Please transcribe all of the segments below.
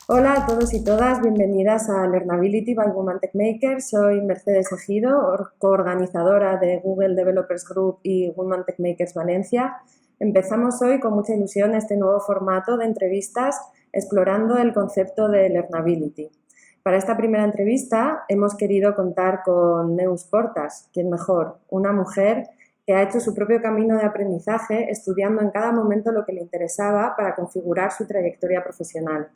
Hola a todos y todas, bienvenidas a Learnability by Women Tech Makers. Soy Mercedes Ejido, coorganizadora de Google Developers Group y Women Tech Makers Valencia. Empezamos hoy con mucha ilusión este nuevo formato de entrevistas explorando el concepto de Learnability. Para esta primera entrevista hemos querido contar con Neus Portas, quien mejor, una mujer que ha hecho su propio camino de aprendizaje estudiando en cada momento lo que le interesaba para configurar su trayectoria profesional.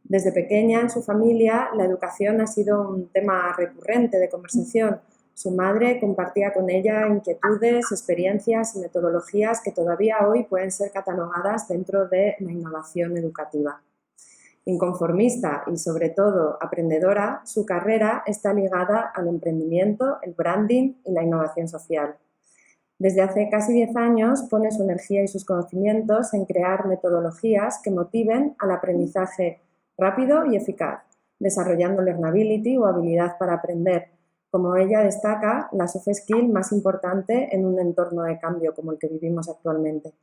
Desde pequeña, en su familia, la educación ha sido un tema recurrente de conversación. Su madre compartía con ella inquietudes, experiencias y metodologías que todavía hoy pueden ser catalogadas dentro de la innovación educativa. Inconformista y, sobre todo, aprendedora, su carrera está ligada al emprendimiento, el branding y la innovación social. Desde hace casi 10 años pone su energía y sus conocimientos en crear metodologías que motiven al aprendizaje rápido y eficaz, desarrollando learnability o habilidad para aprender. Como ella destaca, la soft skill más importante en un entorno de cambio como el que vivimos actualmente.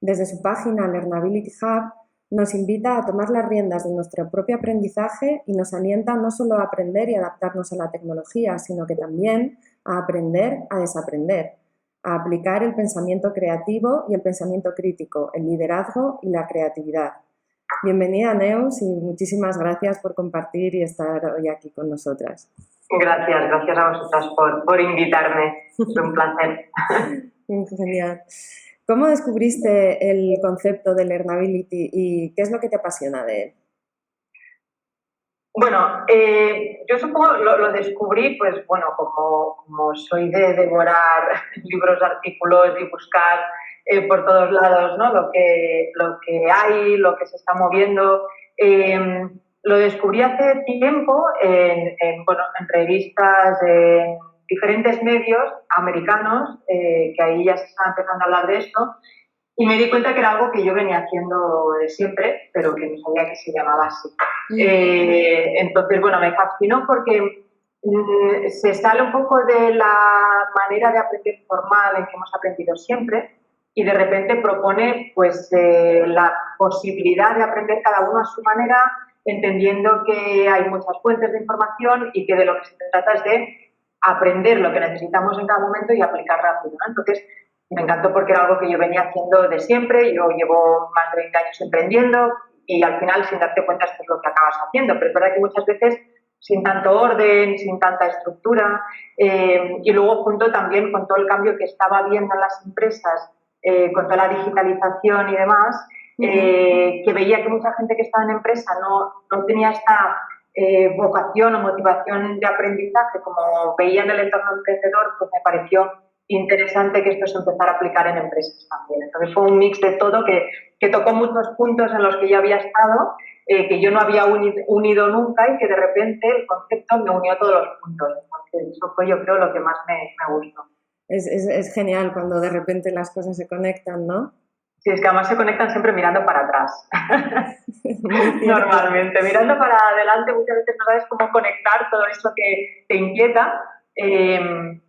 Desde su página Learnability Hub nos invita a tomar las riendas de nuestro propio aprendizaje y nos alienta no solo a aprender y adaptarnos a la tecnología, sino que también a aprender a desaprender, a aplicar el pensamiento creativo y el pensamiento crítico, el liderazgo y la creatividad. Bienvenida, Neus, y muchísimas gracias por compartir y estar hoy aquí con nosotras. Gracias a vosotras por invitarme. Es un placer. Genial. ¿Cómo descubriste el concepto de Learnability y qué es lo que te apasiona de él? Bueno, yo supongo lo descubrí, pues bueno, como soy de devorar libros, artículos y buscar por todos lados, ¿no? Lo que hay, lo que se está moviendo. Lo descubrí hace tiempo en revistas, en diferentes medios americanos, que ahí ya se estaba empezando a hablar de esto. Y me di cuenta que era algo que yo venía haciendo de siempre, pero que no sabía que se llamaba así. Entonces, bueno, me fascinó porque se sale un poco de la manera de aprender formal en que hemos aprendido siempre y de repente propone pues la posibilidad de aprender cada uno a su manera, entendiendo que hay muchas fuentes de información y que de lo que se trata es de aprender lo que necesitamos en cada momento y aplicar rápido, ¿no? Entonces, me encantó porque era algo que yo venía haciendo de siempre. Yo llevo más de 20 años emprendiendo y al final, sin darte cuenta, esto es lo que acabas haciendo. Pero es verdad que muchas veces sin tanto orden, sin tanta estructura, y luego junto también con todo el cambio que estaba viendo en las empresas, con toda la digitalización y demás, que veía que mucha gente que estaba en empresa no tenía esta vocación o motivación de aprendizaje como veía en el entorno emprendedor, pues me pareció interesante que esto se empezara a aplicar en empresas también. Entonces fue un mix de todo que tocó muchos puntos en los que yo había estado, que yo no había unido nunca y que de repente el concepto me unió todos los puntos. Entonces eso fue, yo creo, lo que más me gustó. Es genial cuando de repente las cosas se conectan, ¿no? Sí, es que además se conectan siempre mirando para atrás. Normalmente, mirando para adelante muchas veces no sabes cómo conectar todo eso que te inquieta.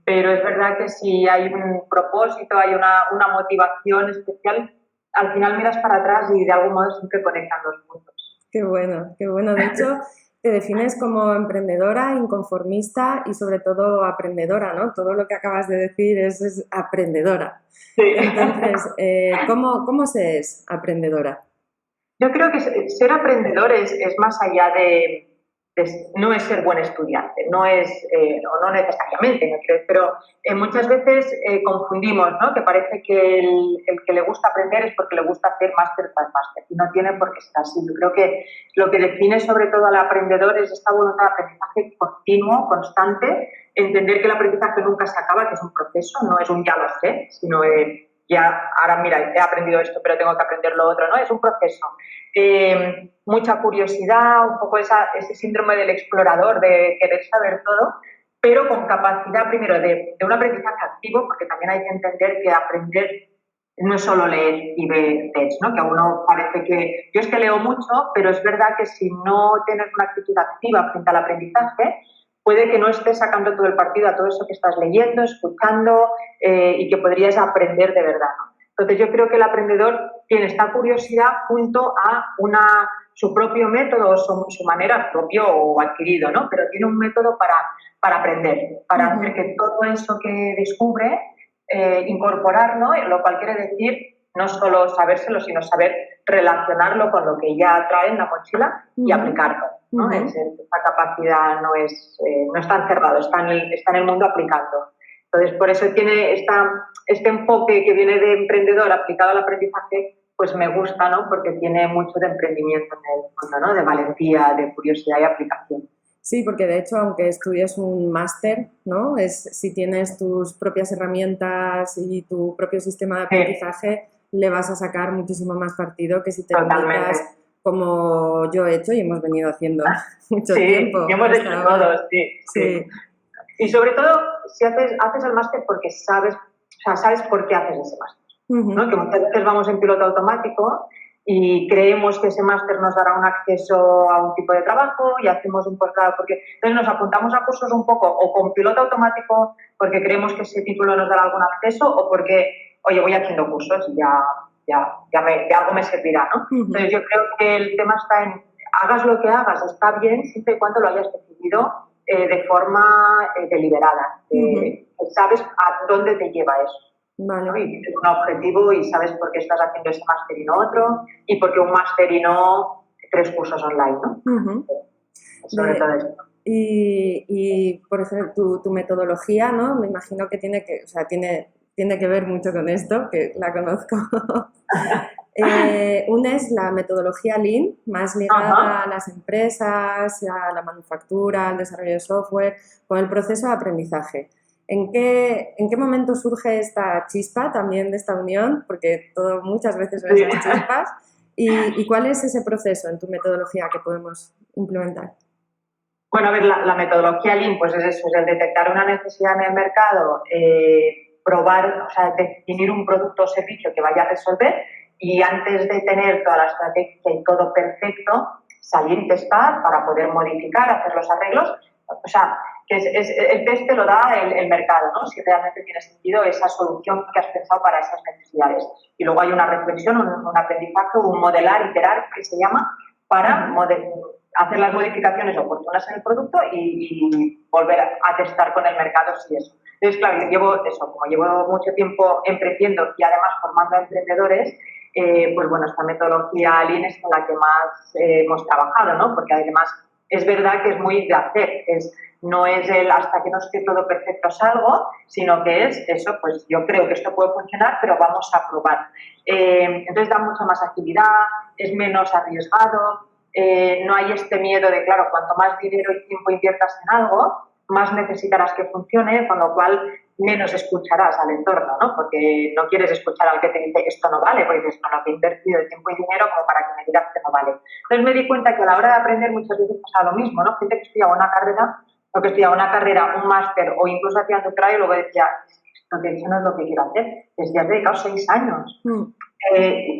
Pero es verdad que si hay un propósito, hay una motivación especial, al final miras para atrás y de algún modo siempre conectan los puntos. Qué bueno, qué bueno. De hecho, te defines como emprendedora, inconformista y sobre todo aprendedora, ¿no? Todo lo que acabas de decir es aprendedora. Sí. Entonces, ¿cómo se es aprendedora? Yo creo que ser aprendedor es más allá no es ser buen estudiante, no es, o no necesariamente, ¿no? Pero muchas veces confundimos, ¿no? Que parece que el que le gusta aprender es porque le gusta hacer máster tras máster y no tiene por qué ser así. Yo creo que lo que define sobre todo al aprendedor es esta voluntad de aprendizaje continuo, constante, entender que el aprendizaje nunca se acaba, que es un proceso, no es un ya lo sé, sino ya, ahora mira, he aprendido esto, pero tengo que aprender lo otro, ¿no? Es un proceso. Mucha curiosidad, un poco ese síndrome del explorador, de querer saber todo, pero con capacidad primero de un aprendizaje activo, porque también hay que entender que aprender no es solo leer y ver text, ¿no? Que a uno parece que... Yo es que leo mucho, pero es verdad que si no tienes una actitud activa frente al aprendizaje, puede que no estés sacando todo el partido a todo eso que estás leyendo, escuchando y que podrías aprender de verdad, ¿no? Entonces yo creo que el aprendedor tiene esta curiosidad junto a una su propio método, su manera propio o adquirido, ¿no? Pero tiene un método para aprender, para hacer que todo eso que descubre, incorporarlo, lo cual quiere decir no solo sabérselo, sino saber relacionarlo con lo que ya trae en la mochila y aplicarlo, ¿no? Esta capacidad no está encerrado, está en el mundo aplicando. Entonces, por eso tiene este enfoque que viene de emprendedor aplicado al aprendizaje, pues me gusta, ¿no? Porque tiene mucho de emprendimiento en el fondo, ¿no? De valentía, de curiosidad y aplicación. Sí, porque de hecho, aunque estudies un máster, ¿no? Si tienes tus propias herramientas y tu propio sistema de aprendizaje, le vas a sacar muchísimo más partido que si te dedicas, como yo he hecho y hemos venido haciendo mucho tiempo. Sí, hemos hecho todos, sí. Y sobre todo, si haces el máster porque sabes por qué haces ese máster, ¿no? Que muchas veces vamos en piloto automático y creemos que ese máster nos dará un acceso a un tipo de trabajo y hacemos un posgrado porque entonces nos apuntamos a cursos un poco o con piloto automático porque creemos que ese título nos dará algún acceso o porque, oye, voy haciendo cursos y ya algo me servirá, ¿no? Entonces yo creo que el tema está en hagas lo que hagas, está bien siempre y cuando lo hayas decidido de forma deliberada, sabes a dónde te lleva eso. Vale. ¿No? Y tienes un objetivo y sabes por qué estás haciendo ese máster y no otro, y por qué un máster y no 3 cursos online, ¿no? Sobre todo esto. Y por ejemplo, tu metodología, ¿no? Me imagino que tiene que ver mucho con esto, que la conozco. Una es la metodología Lean, más ligada a las empresas, a la manufactura, al desarrollo de software, con el proceso de aprendizaje. ¿En qué momento surge esta chispa también de esta unión? Porque muchas veces ves las chispas. ¿Y cuál es ese proceso en tu metodología que podemos implementar? Bueno, a ver, la metodología Lean, pues es eso, es el detectar una necesidad en el mercado, probar, o sea, definir un producto o servicio que vaya a resolver y antes de tener toda la estrategia y todo perfecto, salir y testar para poder modificar, hacer los arreglos. O sea, que el test te lo da el mercado, ¿no? Si realmente tiene sentido esa solución que has pensado para esas necesidades. Y luego hay una reflexión, un aprendizaje, un modelar, iterar, que se llama, para hacer las modificaciones oportunas en el producto y volver a testar con el mercado si eso. Entonces, claro, como llevo mucho tiempo emprendiendo y además formando a emprendedores, pues bueno, esta metodología Lean es con la que más hemos trabajado, ¿no? Porque además es verdad que es muy de hacer, no es el hasta que no esté todo perfecto salgo, sino que es eso, pues yo creo que esto puede funcionar, pero vamos a probar. Entonces da mucha más agilidad, es menos arriesgado, no hay este miedo de, claro, cuanto más dinero y tiempo inviertas en algo, más necesitarás que funcione, con lo cual menos escucharás al entorno, ¿no? Porque no quieres escuchar al que te dice que esto no vale, porque dices, no, que he invertido de tiempo y dinero como para que me digas que no vale. Entonces me di cuenta que a la hora de aprender muchas veces pasa lo mismo, ¿no? Gente que estudiaba una carrera, un máster o incluso hacía un doctorado y luego decía, eso no es lo que quiero hacer. Decía, he dedicado 6 años.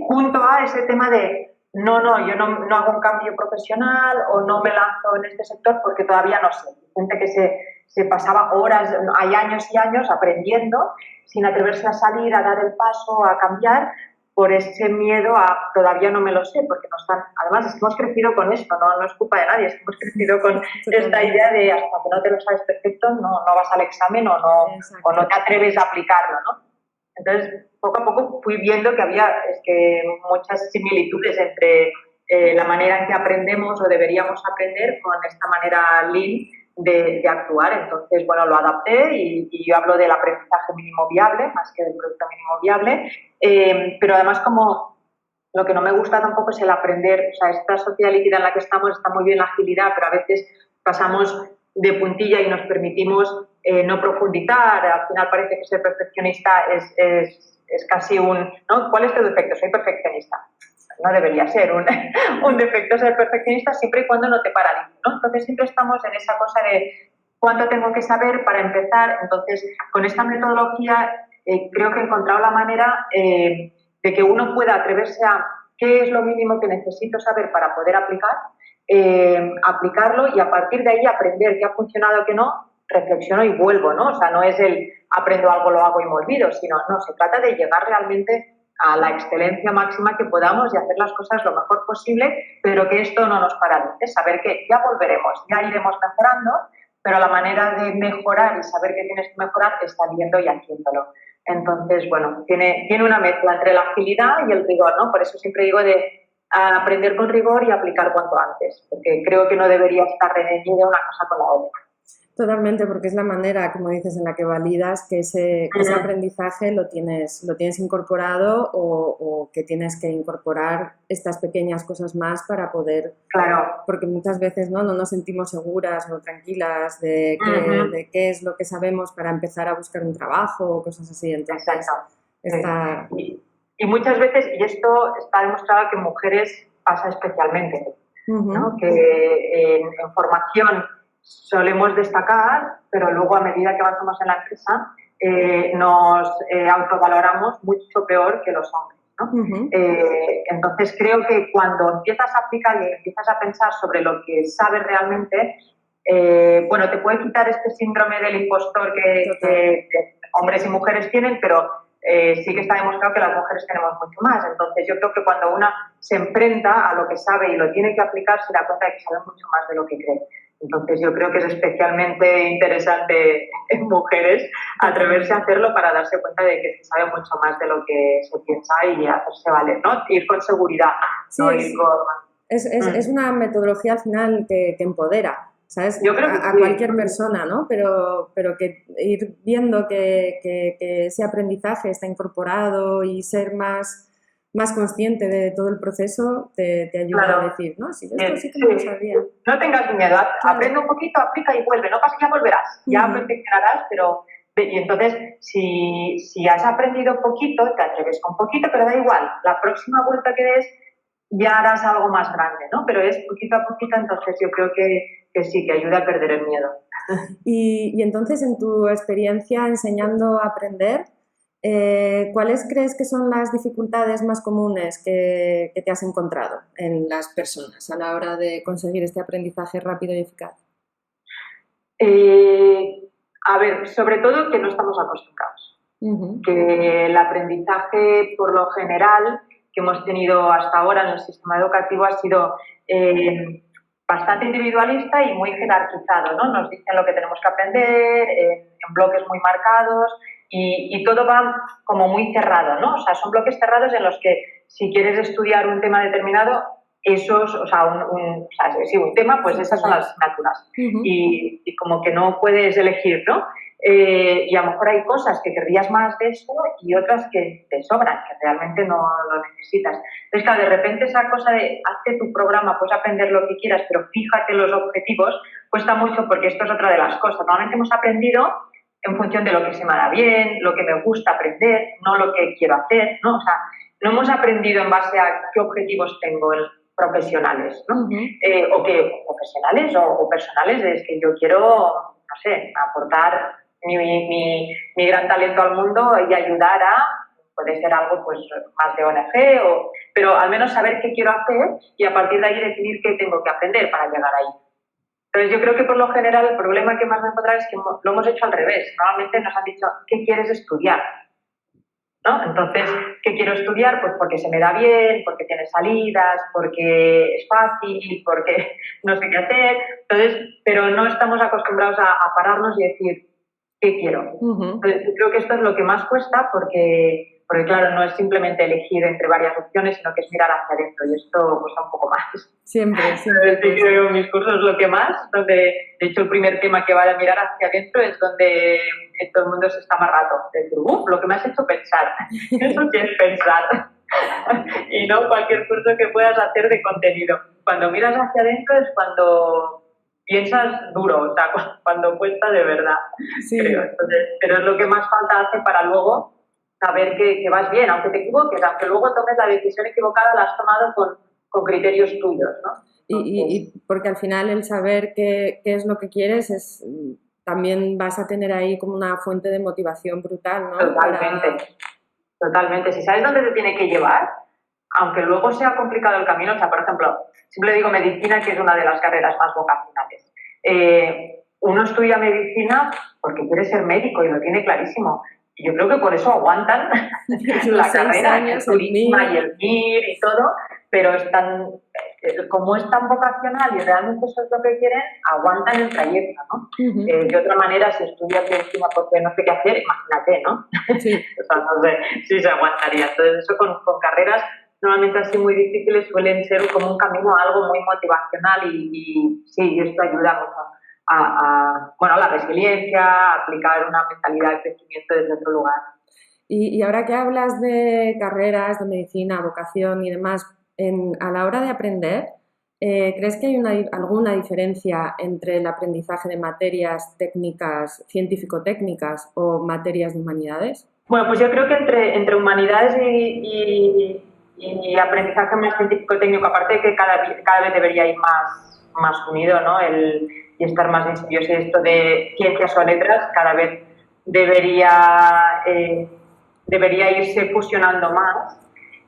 Junto a ese tema de, yo no hago un cambio profesional o no me lanzo en este sector porque todavía no sé. Gente que se pasaba horas, hay años y años aprendiendo sin atreverse a salir, a dar el paso, a cambiar por ese miedo a todavía no me lo sé, porque además es que hemos crecido con esto, no es culpa de nadie, es que hemos crecido con esta idea de hasta que no te lo sabes perfecto no vas al examen o no te atreves a aplicarlo, ¿no? Entonces, poco a poco fui viendo que había muchas similitudes entre la manera en que aprendemos o deberíamos aprender con esta manera Lean de actuar. Entonces, bueno, lo adapté y yo hablo del aprendizaje mínimo viable más que del producto mínimo viable, pero además como lo que no me gusta tampoco es el aprender, o sea, esta sociedad líquida en la que estamos está muy bien la agilidad, pero a veces pasamos de puntilla y nos permitimos no profundizar. Al final parece que ser perfeccionista es casi ¿no? ¿Cuál es tu defecto? Soy perfeccionista. No debería ser un defecto ser perfeccionista siempre y cuando no te paralice, ¿no? Entonces siempre estamos en esa cosa de cuánto tengo que saber para empezar. Entonces, con esta metodología creo que he encontrado la manera de que uno pueda atreverse a qué es lo mínimo que necesito saber para poder aplicarlo y a partir de ahí aprender qué ha funcionado, qué no, reflexiono y vuelvo, ¿no? O sea, no es el aprendo algo, lo hago y me olvido, sino, no, se trata de llegar realmente a la excelencia máxima que podamos y hacer las cosas lo mejor posible, pero que esto no nos paralice, saber que ya volveremos, ya iremos mejorando, pero la manera de mejorar y saber que tienes que mejorar está viendo y haciéndolo. Entonces, bueno, tiene una mezcla entre la agilidad y el rigor, ¿no? Por eso siempre digo de aprender con rigor y aplicar cuanto antes, porque creo que no debería estar reñida una cosa con la otra. Totalmente, porque es la manera, como dices, en la que validas que ese aprendizaje lo tienes incorporado o que tienes que incorporar estas pequeñas cosas más para poder... Claro. Porque muchas veces no nos sentimos seguras o tranquilas de qué es lo que sabemos para empezar a buscar un trabajo o cosas así. Entonces, y muchas veces, y esto está demostrado que en mujeres pasa especialmente, ¿no? Que en formación solemos destacar, pero luego a medida que avanzamos en la empresa nos autovaloramos mucho peor que los hombres, ¿no? Entonces creo que cuando empiezas a aplicar y empiezas a pensar sobre lo que sabes realmente, bueno, te puede quitar este síndrome del impostor que hombres y mujeres tienen, pero sí que está demostrado que las mujeres tenemos mucho más. Entonces yo creo que cuando una se enfrenta a lo que sabe y lo tiene que aplicar, se da cuenta de que sabe mucho más de lo que cree. Entonces yo creo que es especialmente interesante en mujeres atreverse a hacerlo para darse cuenta de que se sabe mucho más de lo que se piensa y hacerse valer, ¿no? Ir con seguridad, sí, no ir con... Es una metodología al final que empodera, ¿sabes? Yo creo que a cualquier persona, ¿no? Pero que ir viendo que ese aprendizaje está incorporado y ser más consciente de todo el proceso te ayuda a decir, ¿no? Sí, esto sí que me lo sabía. No tengas miedo, aprende un poquito, aplica y vuelve, no pasa que ya volverás, ya perfeccionarás, pero... Y entonces, si has aprendido poquito, te atreves con poquito, pero da igual, la próxima vuelta que des ya harás algo más grande, ¿no? Pero es poquito a poquito, entonces yo creo que sí, que ayuda a perder el miedo. Y entonces, en tu experiencia enseñando a aprender, ¿cuáles crees que son las dificultades más comunes que te has encontrado en las personas a la hora de conseguir este aprendizaje rápido y eficaz? A ver, sobre todo que no estamos acostumbrados. Que el aprendizaje, por lo general, que hemos tenido hasta ahora en el sistema educativo ha sido bastante individualista y muy jerarquizado, ¿no? Nos dicen lo que tenemos que aprender en bloques muy marcados y todo va como muy cerrado, ¿no? O sea, son bloques cerrados en los que si quieres estudiar un tema determinado, esos, o sea, un tema, pues esas son las asignaturas. Y como que no puedes elegir, ¿no? Y a lo mejor hay cosas que querrías más de eso y otras que te sobran, que realmente no lo necesitas. Entonces, claro, de repente esa cosa de hazte tu programa, puedes aprender lo que quieras, pero fíjate los objetivos, cuesta mucho porque esto es otra de las cosas. Normalmente hemos aprendido en función de lo que se me da bien, lo que me gusta aprender, no lo que quiero hacer, ¿no? O sea, no hemos aprendido en base a qué objetivos tengo profesionales, ¿no? O que profesionales o personales, es que yo quiero, no sé, aportar mi gran talento al mundo y ayudar puede ser algo pues más de ONG, pero al menos saber qué quiero hacer y a partir de ahí definir qué tengo que aprender para llegar ahí. Entonces yo creo que por lo general el problema que más me he encontrado es que lo hemos hecho al revés. Normalmente nos han dicho, ¿qué quieres estudiar? ¿No? Entonces, ¿qué quiero estudiar? Pues porque se me da bien, porque tiene salidas, porque es fácil, porque no sé qué hacer. Entonces, pero no estamos acostumbrados a pararnos y decir, ¿qué quiero? Entonces, yo creo que esto es lo que más cuesta porque, claro, no es simplemente elegir entre varias opciones, sino que es mirar hacia adentro y esto cuesta un poco más. Siempre. Sí, creo que en mis cursos lo que más, donde, de hecho, el primer tema que va a mirar hacia adentro es donde todo el mundo se está más rato. Es decir, lo que me has hecho pensar. Eso sí es pensar. Y no cualquier curso que puedas hacer de contenido. Cuando miras hacia adentro es cuando piensas duro, o sea, cuando cuesta de verdad. Sí. Creo. Entonces, pero es lo que más falta hace para luego saber que vas bien, aunque te equivoques, aunque luego tomes la decisión equivocada, la has tomado con criterios tuyos, ¿no? Y porque al final el saber qué es lo que quieres también vas a tener ahí como una fuente de motivación brutal, ¿no? Totalmente. Si sabes dónde te tiene que llevar, aunque luego sea complicado el camino, o sea, por ejemplo, siempre digo medicina, que es una de las carreras más vocacionales. Uno estudia medicina porque quiere ser médico y lo tiene clarísimo. yo creo que por eso aguantan la carrera, el turismo y el MIR y todo, pero como es tan vocacional y realmente eso es lo que quieren, aguantan el trayecto, ¿no? De otra manera, si estudias de encima porque no sé qué hacer, imagínate, ¿no? Sí. O sea, no sé si se aguantaría. Entonces, eso con carreras normalmente así muy difíciles suelen ser como un camino a algo muy motivacional y sí, esto ayuda mucho a la resiliencia, a aplicar una mentalidad de crecimiento desde otro lugar. Y ahora que hablas de carreras, de medicina, vocación y demás, a la hora de aprender, ¿crees que hay alguna diferencia entre el aprendizaje de materias técnicas, científico-técnicas o materias de humanidades? Bueno, pues yo creo que entre humanidades y aprendizaje más científico-técnico, aparte de que cada vez debería ir más unido, ¿no? Y estar más en serio, esto de ciencias o letras cada vez debería irse fusionando más,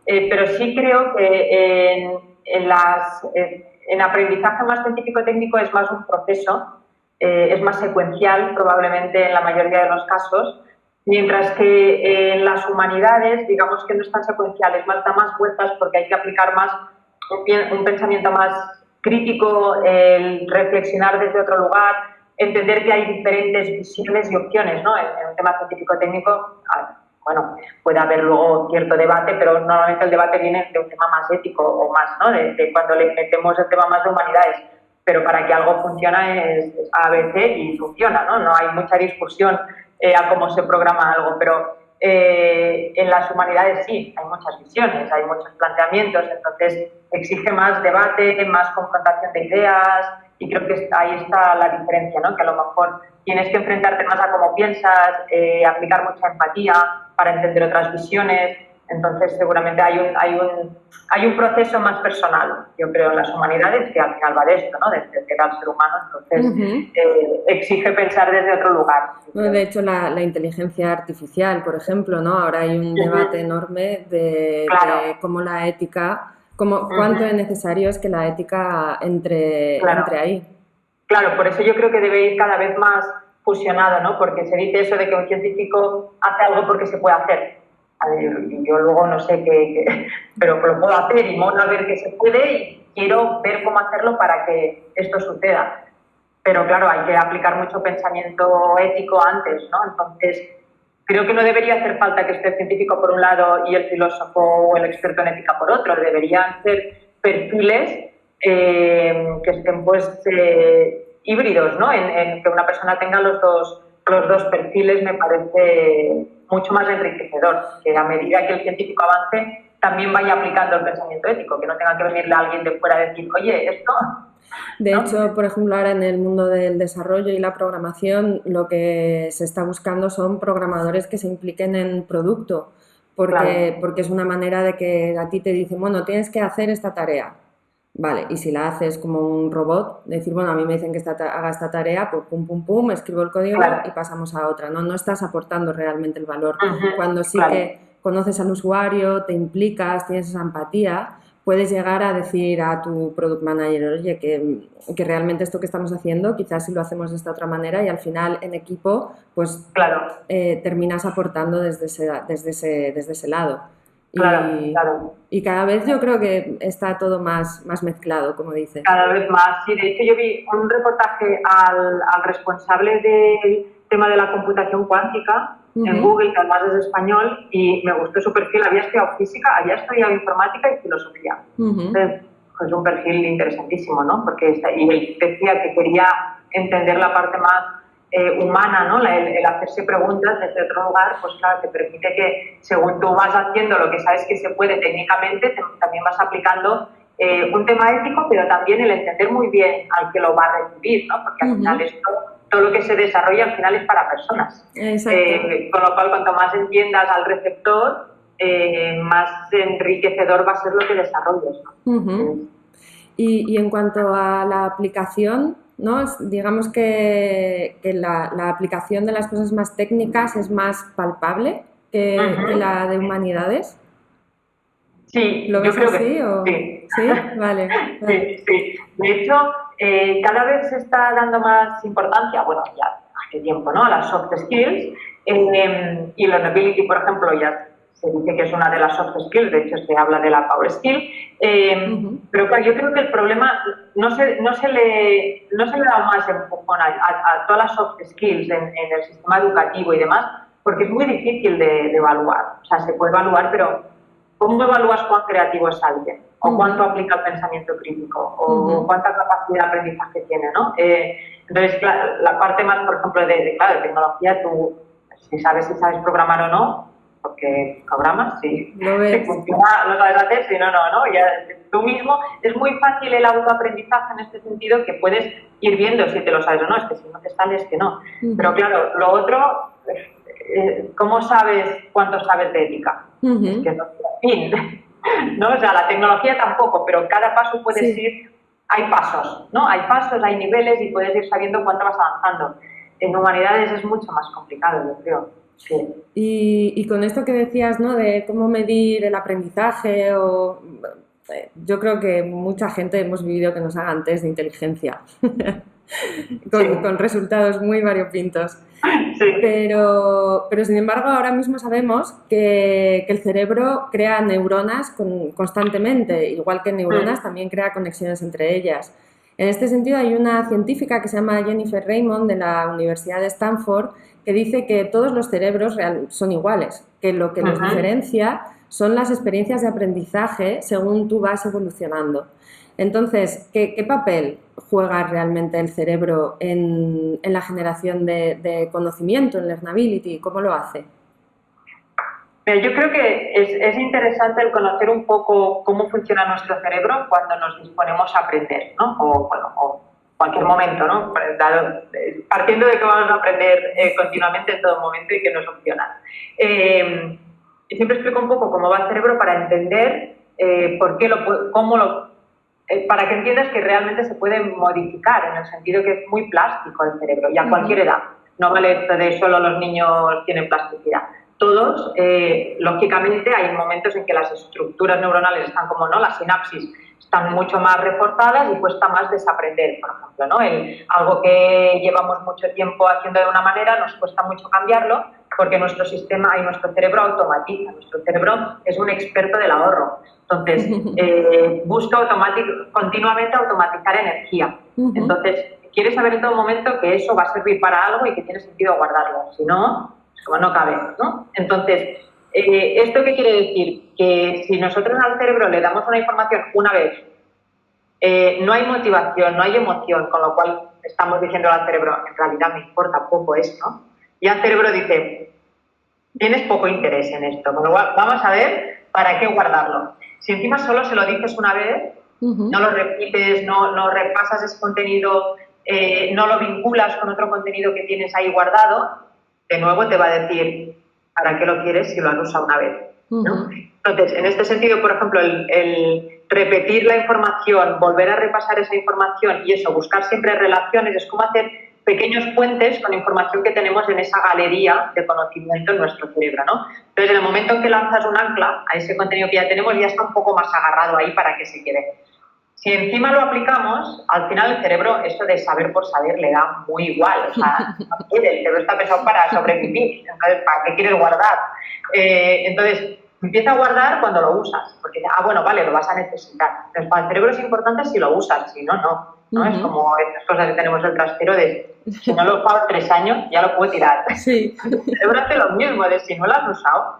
pero sí creo que en aprendizaje más científico-técnico es más un proceso, es más secuencial probablemente en la mayoría de los casos, mientras que en las humanidades, digamos que no es tan secuencial, da más vueltas porque hay que aplicar más un pensamiento más crítico, el reflexionar desde otro lugar, entender que hay diferentes visiones y opciones, ¿no? En un tema científico-técnico, bueno, puede haber luego cierto debate, pero normalmente el debate viene de un tema más ético o más, ¿no? De cuando le metemos el tema más de humanidades. Pero para que algo funcione es ABC y funciona, ¿no? No hay mucha discusión a cómo se programa algo, pero en las humanidades sí, hay muchas visiones, hay muchos planteamientos, entonces exige más debate, más confrontación de ideas y creo que ahí está la diferencia, ¿no? Que a lo mejor tienes que enfrentarte más a cómo piensas, aplicar mucha empatía para entender otras visiones, entonces seguramente hay un proceso más personal, yo creo, en las humanidades que al final va de esto, ¿no? De entender al ser humano, entonces exige pensar desde otro lugar. Bueno, de hecho, la inteligencia artificial, por ejemplo, ¿no? Ahora hay un debate enorme de cómo la ética, cuánto es necesario es que la ética entre ahí. Claro, por eso yo creo que debe ir cada vez más fusionado, ¿no? Porque se dice eso de que un científico hace algo porque se puede hacer. Yo luego no sé qué, pero lo puedo hacer y mola ver que se puede y quiero ver cómo hacerlo para que esto suceda. Pero claro, hay que aplicar mucho pensamiento ético antes, ¿no? Entonces, creo que no debería hacer falta que esté el científico por un lado y el filósofo o el experto en ética por otro. Deberían ser perfiles que estén pues híbridos, ¿no? En que una persona tenga los dos perfiles me parece mucho más enriquecedor, que a medida que el científico avance también vaya aplicando el pensamiento ético, que no tenga que venirle a alguien de fuera a decir, oye, esto... De hecho, por ejemplo, ahora en el mundo del desarrollo y la programación, lo que se está buscando son programadores que se impliquen en producto, porque es una manera de que a ti te dicen, bueno, tienes que hacer esta tarea. Vale, y si la haces como un robot, decir, bueno, a mí me dicen que haga esta tarea, pues pum, pum, pum, escribo el código y pasamos a otra. No estás aportando realmente el valor. Cuando sí que conoces al usuario, te implicas, tienes esa empatía, puedes llegar a decir a tu product manager, oye, que realmente esto que estamos haciendo, quizás si lo hacemos de esta otra manera y al final en equipo, pues terminas aportando desde ese lado. Y cada vez yo creo que está todo más mezclado, como dices. Cada vez más, sí. De hecho, yo vi un reportaje al responsable del tema de la computación cuántica en Google, que además es español, y me gustó su perfil. Había estudiado física, había estudiado informática y filosofía. Entonces, es un perfil interesantísimo, ¿no? Porque y él decía que quería entender la parte más humana, ¿no? El hacerse preguntas desde otro lugar, pues claro, te permite que según tú vas haciendo lo que sabes que se puede técnicamente, también vas aplicando un tema ético, pero también el entender muy bien al que lo va a recibir, ¿no? Porque al final todo lo que se desarrolla al final es para personas. Con lo cual, cuanto más entiendas al receptor, más enriquecedor va a ser lo que desarrolles, ¿no? Y en cuanto a la aplicación, ¿no? Digamos que la aplicación de las cosas más técnicas es más palpable que la de humanidades. Sí, ¿Lo ves así? Sí. ¿Sí? Vale. Sí. De hecho, cada vez se está dando más importancia, bueno, ya hace tiempo, ¿no? A las soft skills Y learnability, por ejemplo, ya se dice que es una de las soft skills, de hecho se habla de la power skill, pero claro, yo creo que el problema no se le da más empujón a todas las soft skills en el sistema educativo y demás, porque es muy difícil de evaluar. O sea, se puede evaluar, pero ¿cómo evalúas cuán creativo es alguien? ¿O cuánto aplica el pensamiento crítico? ¿O cuánta capacidad de aprendizaje tiene? ¿No? Entonces, claro, la parte más, por ejemplo, de tecnología, tú, si sabes programar o no, porque programas, si funciona, lo sabes hacer, si no, ya tú mismo, es muy fácil el autoaprendizaje en este sentido, que puedes ir viendo si te lo sabes o no, es que si no te sale, es que no. Pero claro, lo otro, ¿cómo sabes cuánto sabes de ética? Es que no tiene fin, ¿no? O sea, la tecnología tampoco, pero cada paso puedes ir, hay pasos, ¿no? Hay pasos, hay niveles y puedes ir sabiendo cuánto vas avanzando. En humanidades es mucho más complicado, yo creo. Sí. Y con esto que decías, ¿no? De cómo medir el aprendizaje, yo creo que mucha gente hemos vivido que nos hagan test de inteligencia con resultados muy variopintos. Sí. Pero sin embargo ahora mismo sabemos que el cerebro crea neuronas constantemente, igual que neuronas también crea conexiones entre ellas. En este sentido hay una científica que se llama Jennifer Raymond de la Universidad de Stanford que dice que todos los cerebros son iguales, que lo que los diferencia son las experiencias de aprendizaje según tú vas evolucionando. Entonces, ¿qué papel juega realmente el cerebro en la generación de conocimiento, en learnability? ¿Cómo lo hace? Yo creo que es interesante el conocer un poco cómo funciona nuestro cerebro cuando nos disponemos a aprender, ¿no? O cualquier momento, ¿no? Partiendo de que vamos a aprender continuamente en todo momento y que no es opcional. Siempre explico un poco cómo va el cerebro para entender para que entiendas que realmente se puede modificar, en el sentido que es muy plástico el cerebro y a cualquier edad. No vale de solo los niños tienen plasticidad. Todos, lógicamente, hay momentos en que las estructuras neuronales están como no, las sinapsis están mucho más reforzadas y cuesta más desaprender, por ejemplo, ¿no? Algo que llevamos mucho tiempo haciendo de una manera nos cuesta mucho cambiarlo porque nuestro sistema y nuestro cerebro automatiza. Nuestro cerebro es un experto del ahorro. Entonces, busca continuamente automatizar energía. Entonces, quiere saber en todo momento que eso va a servir para algo y que tiene sentido guardarlo. Si no, como no cabe, ¿no? Entonces, ¿esto qué quiere decir? Que si nosotros al cerebro le damos una información una vez, no hay motivación, no hay emoción, con lo cual estamos diciendo al cerebro, en realidad me importa poco esto, y el cerebro dice, tienes poco interés en esto, con lo cual vamos a ver para qué guardarlo. Si encima solo se lo dices una vez, no lo repites, no repasas ese contenido, no lo vinculas con otro contenido que tienes ahí guardado, de nuevo te va a decir, ¿para qué lo quieres si lo has usado una vez? ¿No? Entonces, en este sentido, por ejemplo, el repetir la información, volver a repasar esa información y eso, buscar siempre relaciones, es como hacer pequeños puentes con información que tenemos en esa galería de conocimiento en nuestro cerebro, ¿no? Entonces, en el momento en que lanzas un ancla a ese contenido que ya tenemos, ya está un poco más agarrado ahí para que se quede. Si encima lo aplicamos, al final el cerebro, eso de saber por saber, le da muy igual. O sea, el cerebro está pensado para sobrevivir. Entonces, ¿para qué quieres guardar? Entonces, empieza a guardar cuando lo usas. Porque, bueno, vale, lo vas a necesitar. Entonces, para el cerebro es importante si lo usas, si no, no. Es como estas cosas que tenemos el trastero de, si no lo he usado 3 años, ya lo puedo tirar. Sí. El cerebro hace lo mismo, de si no lo has usado,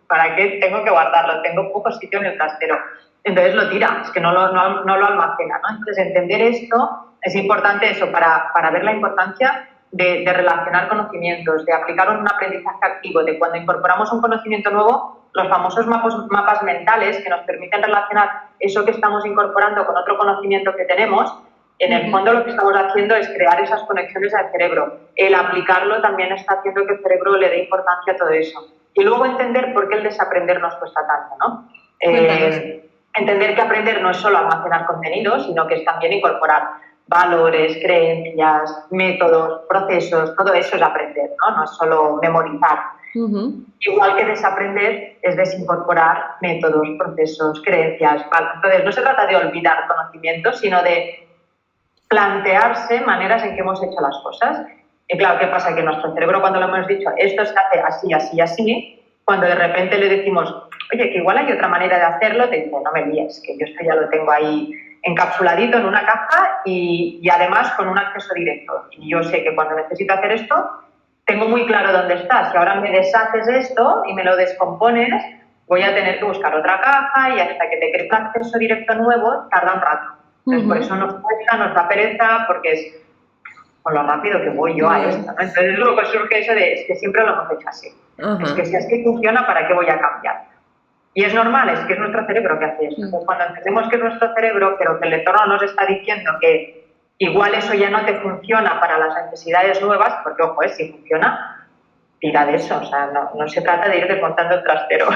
¿para qué tengo que guardarlo? Tengo poco sitio en el trastero. Entonces lo tira, es que no lo almacena, ¿no? Entonces entender esto es importante eso, para ver la importancia de relacionar conocimientos, de aplicar un aprendizaje activo, de cuando incorporamos un conocimiento nuevo, los famosos mapas mentales que nos permiten relacionar eso que estamos incorporando con otro conocimiento que tenemos. En el fondo lo que estamos haciendo es crear esas conexiones al cerebro. El aplicarlo también está haciendo que el cerebro le dé importancia a todo eso. Y luego entender por qué el desaprender nos cuesta tanto, ¿no? Entender que aprender no es solo almacenar contenidos, sino que es también incorporar valores, creencias, métodos, procesos, todo eso es aprender, ¿no? No es solo memorizar. Igual que desaprender es desincorporar métodos, procesos, creencias. Entonces, no se trata de olvidar conocimientos, sino de plantearse maneras en que hemos hecho las cosas Y claro, ¿qué pasa? Que nuestro cerebro, cuando le hemos dicho esto se hace así, así, así, cuando de repente le decimos, oye, que igual hay otra manera de hacerlo, te dice, no me líes, que yo esto ya lo tengo ahí encapsuladito en una caja y además con un acceso directo. Y yo sé que cuando necesito hacer esto, tengo muy claro dónde está. Si ahora me deshaces esto y me lo descompones, voy a tener que buscar otra caja y hasta que te cree un acceso directo nuevo, tarda un rato. Entonces, por eso nos cuesta, nos da pereza, porque es con lo rápido que voy yo a esto, ¿no? Entonces luego surge eso de, es que siempre lo hemos hecho así. Es que si así funciona, ¿para qué voy a cambiar? Y es normal, es que es nuestro cerebro que hace eso. Entonces, cuando entendemos que es nuestro cerebro, pero que el entorno nos está diciendo que igual eso ya no te funciona para las necesidades nuevas, porque ojo, si funciona, tira de eso. O sea, no se trata de ir desmontando el trastero,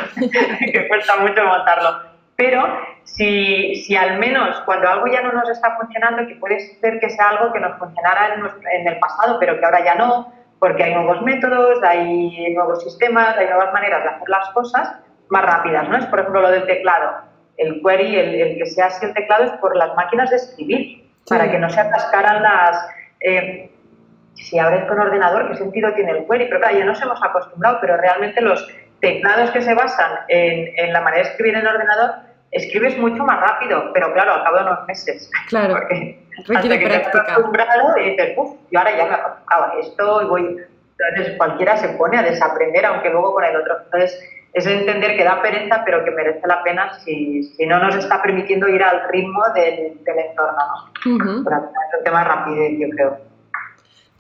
que cuesta mucho montarlo. Pero si al menos cuando algo ya no nos está funcionando, que puede ser que sea algo que nos funcionara en el pasado, pero que ahora ya no, porque hay nuevos métodos, hay nuevos sistemas, hay nuevas maneras de hacer las cosas más rápidas, ¿no? Es, por ejemplo, lo del teclado. El query, el que sea así el teclado, es por las máquinas de escribir, para que no se atascaran las... si abres con ordenador, ¿qué sentido tiene el query? Pero claro, ya nos hemos acostumbrado, pero realmente los teclados que se basan en la manera de escribir en ordenador, escribes mucho más rápido, pero claro, al cabo de unos meses. Claro, porque requiere hasta que práctica. te has acostumbrado y dices, yo ahora ya me acostumbraba a esto y voy... Entonces cualquiera se pone a desaprender, aunque luego con el otro. Entonces es entender que da pereza, pero que merece la pena si no nos está permitiendo ir al ritmo del entorno, ¿no? Por el tema rapidez, yo creo.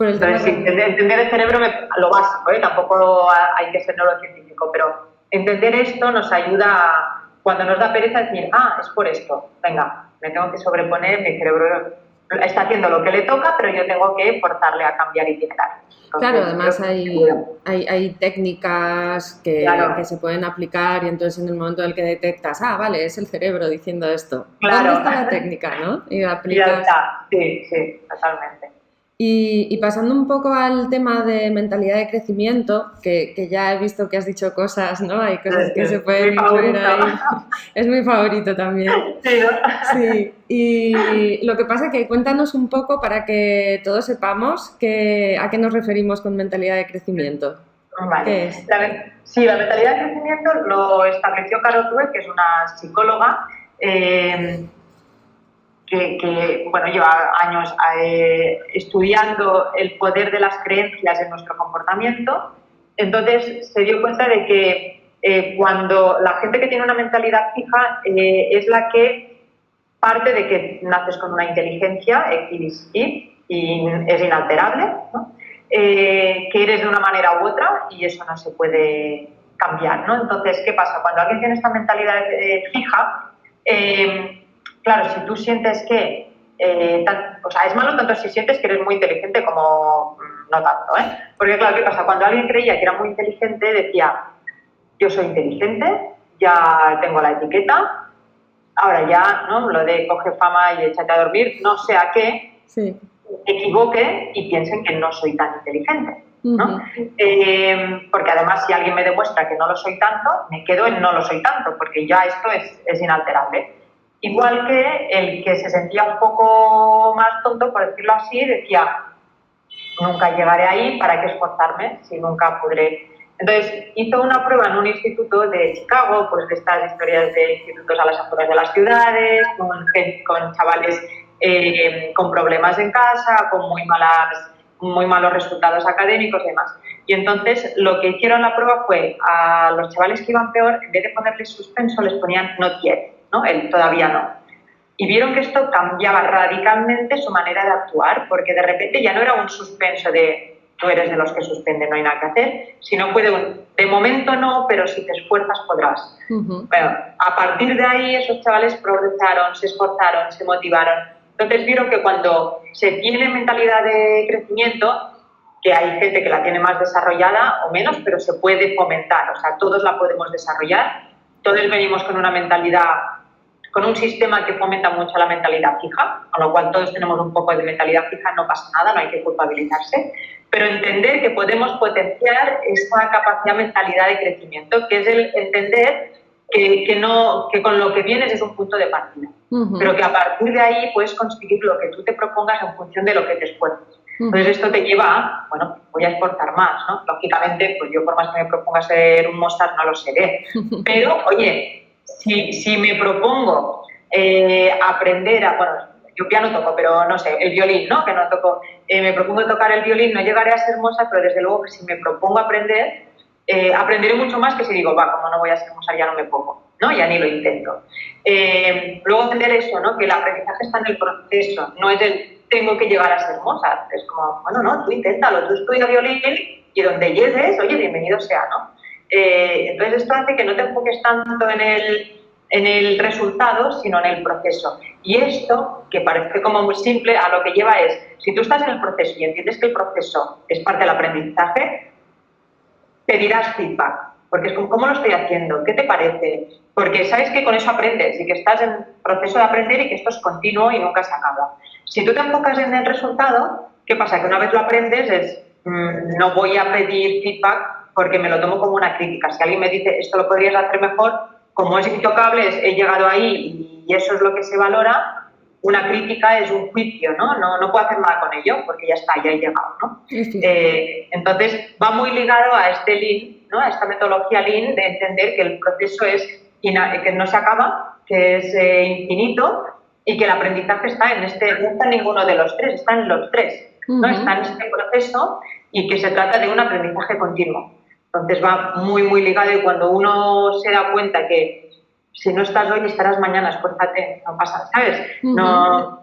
Entonces, entender el cerebro, lo básico, tampoco hay que ser neurocientífico, pero entender esto nos ayuda, cuando nos da pereza, decir, es por esto, venga, me tengo que sobreponer, mi cerebro está haciendo lo que le toca, pero yo tengo que forzarle a cambiar y tirar. Claro, además hay técnicas que se pueden aplicar y entonces en el momento en el que detectas, vale, es el cerebro diciendo esto. Claro. ¿Dónde está la técnica, no? Y aplicas... Ya está, sí, totalmente. Y pasando un poco al tema de mentalidad de crecimiento, que ya he visto que has dicho cosas, ¿no? Hay cosas que se pueden incluir ahí. Es mi favorito también. Sí, ¿no? Sí, y lo que pasa es que cuéntanos un poco para que todos sepamos a qué nos referimos con mentalidad de crecimiento. Vale. ¿Qué es? La mentalidad de crecimiento lo estableció Carol Dweck, que es una psicóloga que lleva años estudiando el poder de las creencias en nuestro comportamiento. Entonces se dio cuenta de que cuando la gente que tiene una mentalidad fija es la que parte de que naces con una inteligencia X y es inalterable, ¿no? Que eres de una manera u otra y eso no se puede cambiar, ¿no? Entonces, ¿qué pasa? Cuando alguien tiene esta mentalidad fija, claro, si tú sientes que... es malo tanto si sientes que eres muy inteligente como no tanto, ¿eh? Porque claro, ¿qué pasa? Cuando alguien creía que era muy inteligente, decía, yo soy inteligente, ya tengo la etiqueta, ahora ya, ¿no? Lo de coge fama y échate a dormir, no sé a qué, me equivoque y piensen que no soy tan inteligente, ¿no? Porque además si alguien me demuestra que no lo soy tanto, me quedo en no lo soy tanto, porque ya esto es inalterable. Igual que el que se sentía un poco más tonto, por decirlo así, decía, nunca llegaré ahí, ¿para qué esforzarme si nunca podré? Entonces hizo una prueba en un instituto de Chicago, pues de estas historias de institutos a las afueras de las ciudades, con chavales con problemas en casa, con muy malos resultados académicos y demás. Y entonces lo que hicieron la prueba fue a los chavales que iban peor, en vez de ponerles suspenso, les ponían not yet, ¿no? El todavía no. Y vieron que esto cambiaba radicalmente su manera de actuar, porque de repente ya no era un suspenso de tú eres de los que suspenden, no hay nada que hacer, sino fue de momento no, pero si te esfuerzas podrás. Bueno, a partir de ahí esos chavales progresaron, se esforzaron, se motivaron. Entonces vieron que cuando se tiene mentalidad de crecimiento, que hay gente que la tiene más desarrollada o menos, pero se puede fomentar, o sea, todos la podemos desarrollar, todos venimos con una mentalidad, con un sistema que fomenta mucho la mentalidad fija, con lo cual todos tenemos un poco de mentalidad fija, no pasa nada, no hay que culpabilizarse, pero entender que podemos potenciar esta capacidad mentalidad de crecimiento, que es el entender que con lo que vienes es un punto de partida, pero que a partir de ahí puedes conseguir lo que tú te propongas en función de lo que te esfuerces. Entonces esto te lleva a, bueno, voy a esforzar más, ¿no? Lógicamente, pues yo por más que me proponga ser un Mozart no lo seré. Pero, oye, si me propongo aprender a, bueno, yo piano toco, pero no sé, el violín, ¿no? Que no toco, me propongo tocar el violín, no llegaré a ser Mozart, pero desde luego que si me propongo aprender, aprenderé mucho más que si digo, va, como no voy a ser Mozart, ya no me pongo, ¿no? Ya ni lo intento. Luego entender eso, ¿no? Que el aprendizaje está en el proceso, no es el tengo que llegar a ser Mozart. Es como, bueno, no, tú inténtalo, tú estudia violín y donde llegues, oye, bienvenido sea, ¿no? Entonces esto hace que no te enfoques tanto en el resultado, sino en el proceso. Y esto, que parece como muy simple, a lo que lleva es, si tú estás en el proceso y entiendes que el proceso es parte del aprendizaje, pedirás feedback, porque es como, ¿cómo lo estoy haciendo? ¿Qué te parece? Porque sabes que con eso aprendes y que estás en proceso de aprender y que esto es continuo y nunca se acaba. Si tú te enfocas en el resultado, ¿qué pasa? Que una vez lo aprendes es, no voy a pedir feedback porque me lo tomo como una crítica. Si alguien me dice, esto lo podrías hacer mejor, como es intocable, he llegado ahí y eso es lo que se valora, una crítica es un juicio, ¿no? No puedo hacer nada con ello porque ya está, ya he llegado, ¿no? Entonces, va muy ligado a este Lean, ¿no? A esta metodología Lean de entender que el proceso que no se acaba, que es infinito y que el aprendizaje está no está en ninguno de los tres, está en los tres, ¿no? Está en este proceso y que se trata de un aprendizaje continuo. Entonces va muy, muy ligado y cuando uno se da cuenta que si no estás hoy, estarás mañana, esfuérzate, no pasa, ¿sabes? No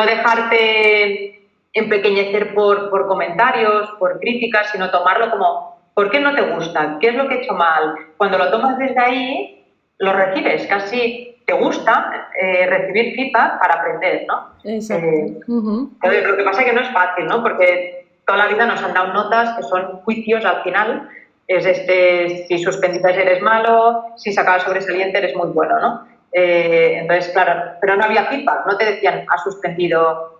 dejarte empequeñecer por comentarios, por críticas, sino tomarlo como, ¿por qué no te gusta? ¿Qué es lo que he hecho mal? Cuando lo tomas desde ahí, lo recibes, casi te gusta recibir feedback para aprender, ¿no? Exacto. Lo que pasa es que no es fácil, ¿no? Porque toda la vida nos han dado notas que son juicios al final. Es si suspendiste eres malo, si sacabas sobresaliente eres muy bueno, ¿no? Entonces, claro, pero no había feedback, no te decían, has suspendido,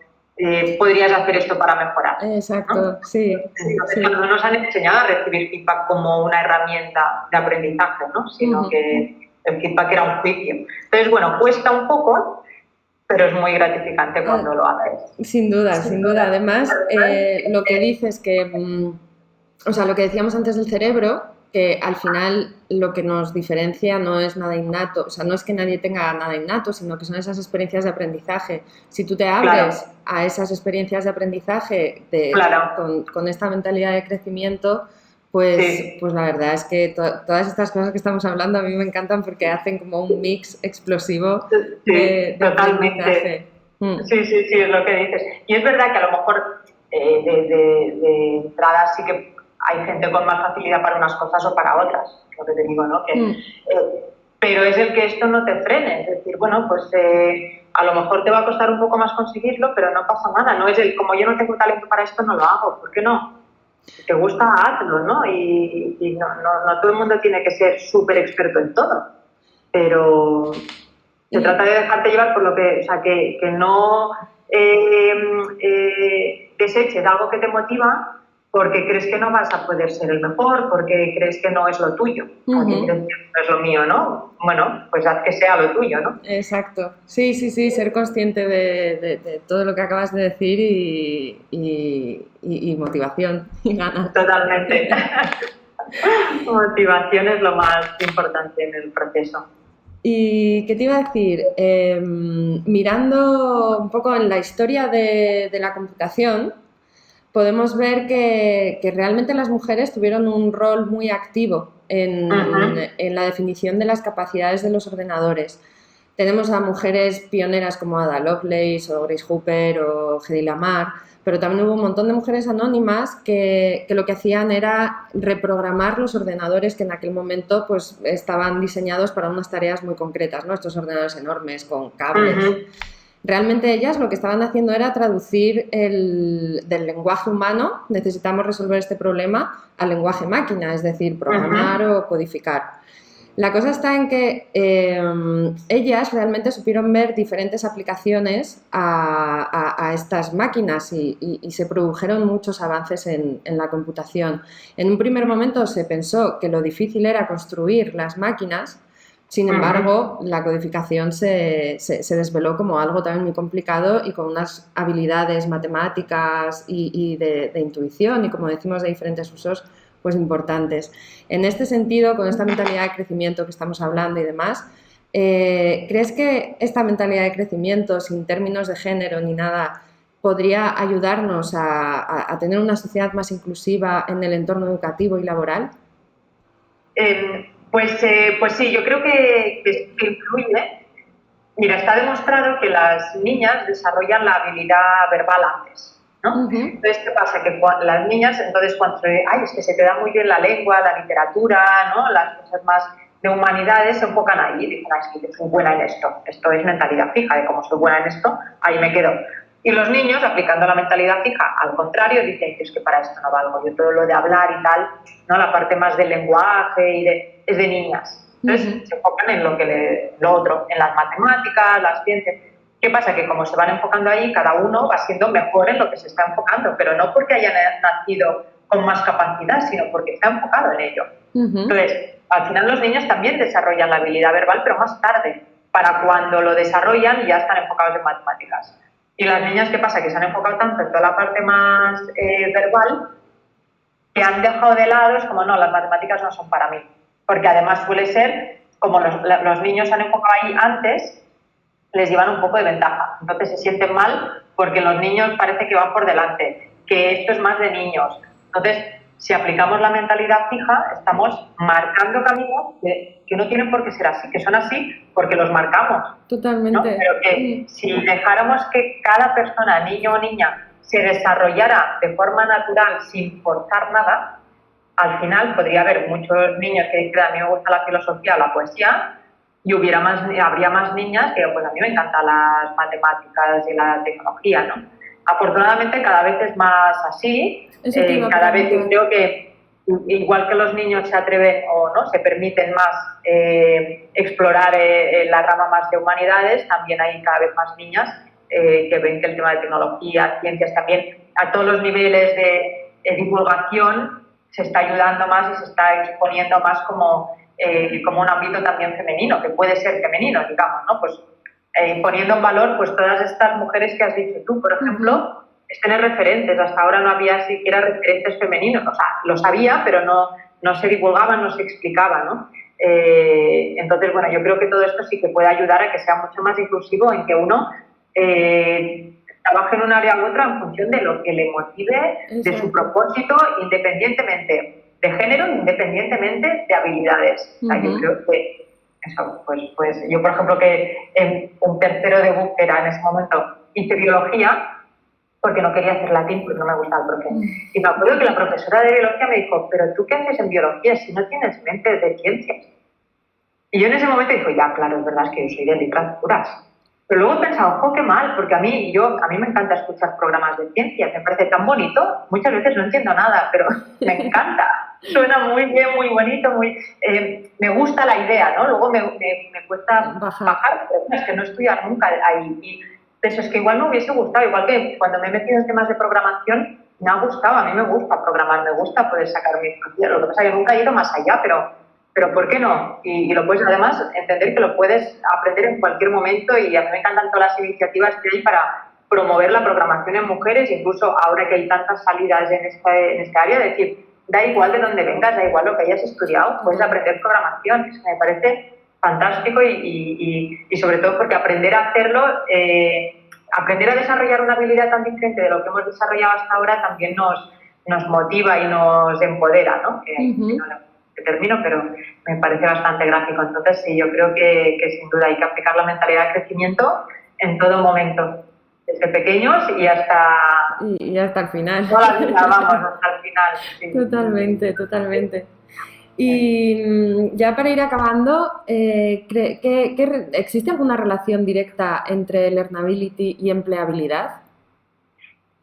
podrías hacer esto para mejorar. Exacto, ¿no? Sí. Entonces, sí. No nos han enseñado a recibir feedback como una herramienta de aprendizaje, ¿no? Sino que el feedback era un juicio. Entonces, bueno, cuesta un poco, pero es muy gratificante cuando lo haces. Sin duda, sin duda. Además, lo que dices que... O sea, lo que decíamos antes del cerebro, que al final lo que nos diferencia no es nada innato, o sea, no es que nadie tenga nada innato, sino que son esas experiencias de aprendizaje. Si tú te abres a esas experiencias de aprendizaje con esta mentalidad de crecimiento, pues la verdad es que todas estas cosas que estamos hablando a mí me encantan porque hacen como un mix explosivo de aprendizaje. Sí, es lo que dices. Y es verdad que a lo mejor de entrada sí que hay gente con más facilidad para unas cosas o para otras, lo que te digo, ¿no? Pero es el que esto no te frene, es decir, bueno, pues a lo mejor te va a costar un poco más conseguirlo, pero no pasa nada, no es el, como yo no tengo talento para esto, no lo hago, ¿por qué no? Si te gusta, hazlo, ¿no? Y no todo el mundo tiene que ser súper experto en todo, pero se trata de dejarte llevar por lo que, o sea, que no deseches algo que te motiva porque crees que no vas a poder ser el mejor, porque crees que no es lo tuyo, porque crees que no es lo mío, ¿no? Bueno, pues haz que sea lo tuyo, ¿no? Exacto. Sí, ser consciente de todo lo que acabas de decir y motivación y ganas. Totalmente. Motivación es lo más importante en el proceso. ¿Y qué te iba a decir? Mirando un poco en la historia de la computación, podemos ver que realmente las mujeres tuvieron un rol muy activo en la definición de las capacidades de los ordenadores. Tenemos a mujeres pioneras como Ada Lovelace o Grace Hopper o Hedy Lamarr, pero también hubo un montón de mujeres anónimas que lo que hacían era reprogramar los ordenadores que en aquel momento pues, estaban diseñados para unas tareas muy concretas, ¿no? Estos ordenadores enormes con cables. Realmente ellas lo que estaban haciendo era traducir del lenguaje humano, necesitamos resolver este problema, al lenguaje máquina, es decir, programar o codificar. La cosa está en que ellas realmente supieron ver diferentes aplicaciones a estas máquinas y se produjeron muchos avances en la computación. En un primer momento se pensó que lo difícil era construir las máquinas, Sin embargo, la codificación se desveló como algo también muy complicado y con unas habilidades matemáticas y de intuición y, como decimos, de diferentes usos, pues importantes. En este sentido, con esta mentalidad de crecimiento que estamos hablando y demás, ¿crees que esta mentalidad de crecimiento, sin términos de género ni nada, podría ayudarnos a tener una sociedad más inclusiva en el entorno educativo y laboral? Pues sí, yo creo que influye. Mira, está demostrado que las niñas desarrollan la habilidad verbal antes, ¿no? Entonces, ¿qué pasa? Que las niñas, entonces, cuando es que se te da muy bien la lengua, la literatura, ¿no? Las cosas más de humanidades se enfocan ahí, dicen, es que yo soy buena en esto es mentalidad fija, de como soy buena en esto, ahí me quedo. Y los niños, aplicando la mentalidad fija, al contrario, dicen que es que para esto no valgo, yo todo lo de hablar y tal, ¿no? La parte más del lenguaje es de niñas. Entonces se enfocan en lo otro, en las matemáticas, las ciencias. ¿Qué pasa? Que como se van enfocando ahí, cada uno va siendo mejor en lo que se está enfocando, pero no porque hayan nacido con más capacidad, sino porque se ha enfocado en ello. Entonces, al final los niños también desarrollan la habilidad verbal, pero más tarde, para cuando lo desarrollan ya están enfocados en matemáticas. Y las niñas, ¿qué pasa? Que se han enfocado tanto en toda la parte más verbal que han dejado de lado, es como, no, las matemáticas no son para mí. Porque además suele ser, como los niños se han enfocado ahí antes, les llevan un poco de ventaja. Entonces se sienten mal porque los niños parece que van por delante, que esto es más de niños. Entonces, si aplicamos la mentalidad fija, estamos marcando caminos que no tienen por qué ser así, que son así porque los marcamos. Totalmente. ¿No? Pero que si dejáramos que cada persona, niño o niña, se desarrollara de forma natural sin forzar nada, al final podría haber muchos niños que dicen, a mí me gusta la filosofía o la poesía, y habría más niñas que, pues a mí me encantan las matemáticas y la tecnología, ¿no? Afortunadamente cada vez es más así, cada vez yo creo que igual que los niños se atreven o no se permiten más explorar la rama más de humanidades, también hay cada vez más niñas que ven que el tema de tecnología, ciencias también, a todos los niveles de divulgación se está ayudando más y se está exponiendo más como un ámbito también femenino, que puede ser femenino, digamos, ¿no? Pues poniendo en valor pues todas estas mujeres que has dicho tú, por ejemplo, es tener referentes. Hasta ahora no había siquiera referentes femeninos, o sea, los había, pero no se divulgaban, no se explicaba, ¿no? Entonces, bueno, yo creo que todo esto sí que puede ayudar a que sea mucho más inclusivo, en que uno trabaje en un área u otra en función de lo que le motive, de su propósito, independientemente de género, independientemente de habilidades. O sea, yo creo que eso, pues yo, por ejemplo, que en un tercero de BUP era en ese momento, hice biología, porque no quería hacer latín, porque no me gustaba el profe. Y me acuerdo que la profesora de biología me dijo, pero ¿tú qué haces en biología si no tienes mente de ciencias? Y yo en ese momento dije, ya, claro, es verdad, es que yo soy de literaturas. Pero luego he pensado, ojo, qué mal, porque a mí me encanta escuchar programas de ciencias, me parece tan bonito, muchas veces no entiendo nada, pero me encanta, suena muy bien, muy bonito, me gusta la idea, ¿no? Luego me cuesta bajar, pero es que no estudiar nunca ahí. Y eso es que igual me hubiese gustado, igual que cuando me he metido en temas de programación, me ha gustado, a mí me gusta programar, me gusta poder sacar mis propiedades, lo que pasa es que nunca he ido más allá, pero ¿por qué no? Y lo puedes además entender que lo puedes aprender en cualquier momento, y a mí me encantan todas las iniciativas que hay para promover la programación en mujeres, incluso ahora que hay tantas salidas en este área, decir, da igual de dónde vengas, da igual lo que hayas estudiado, puedes aprender programación. Es que me parece fantástico y sobre todo porque aprender a hacerlo, aprender a desarrollar una habilidad tan diferente de lo que hemos desarrollado hasta ahora también nos motiva y nos empodera, ¿no? Que termino, pero me parece bastante gráfico. Entonces, sí, yo creo que sin duda hay que aplicar la mentalidad de crecimiento en todo momento, desde pequeños y hasta... Y hasta el final. Toda la vida, vamos, hasta el final. Sí. Totalmente, totalmente. Y ya para ir acabando, ¿existe alguna relación directa entre learnability y empleabilidad?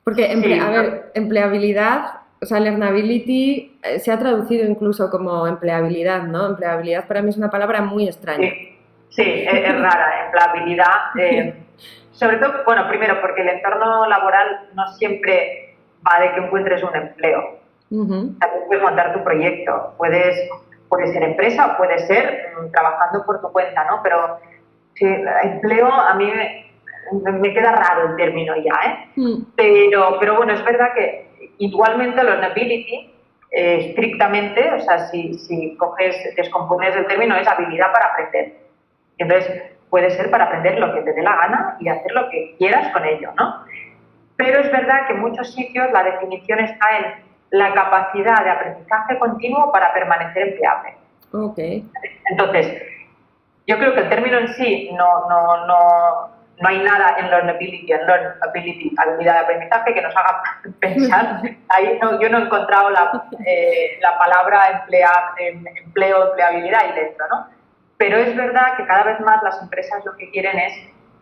Porque, a ver, empleabilidad... O sea, learnability se ha traducido incluso como empleabilidad, ¿no? Empleabilidad para mí es una palabra muy extraña. Sí, es rara, empleabilidad. Sobre todo, bueno, primero porque el entorno laboral no siempre va de que encuentres un empleo. También puedes montar tu proyecto, puedes puede ser empresa o puede ser trabajando por tu cuenta, ¿no? Pero sí, empleo a mí me queda raro el término ya, ¿eh? Pero bueno, es verdad que igualmente learnability, estrictamente, o sea, si descompones el término, es habilidad para aprender. Entonces, puede ser para aprender lo que te dé la gana y hacer lo que quieras con ello, ¿no? Pero es verdad que en muchos sitios la definición está en la capacidad de aprendizaje continuo para permanecer empleable. Okay. Entonces, yo creo que el término en sí no hay nada en learnability, habilidad de aprendizaje, que nos haga pensar. Ahí yo no he encontrado la palabra empleabilidad ahí dentro, ¿no? Pero es verdad que cada vez más las empresas lo que quieren es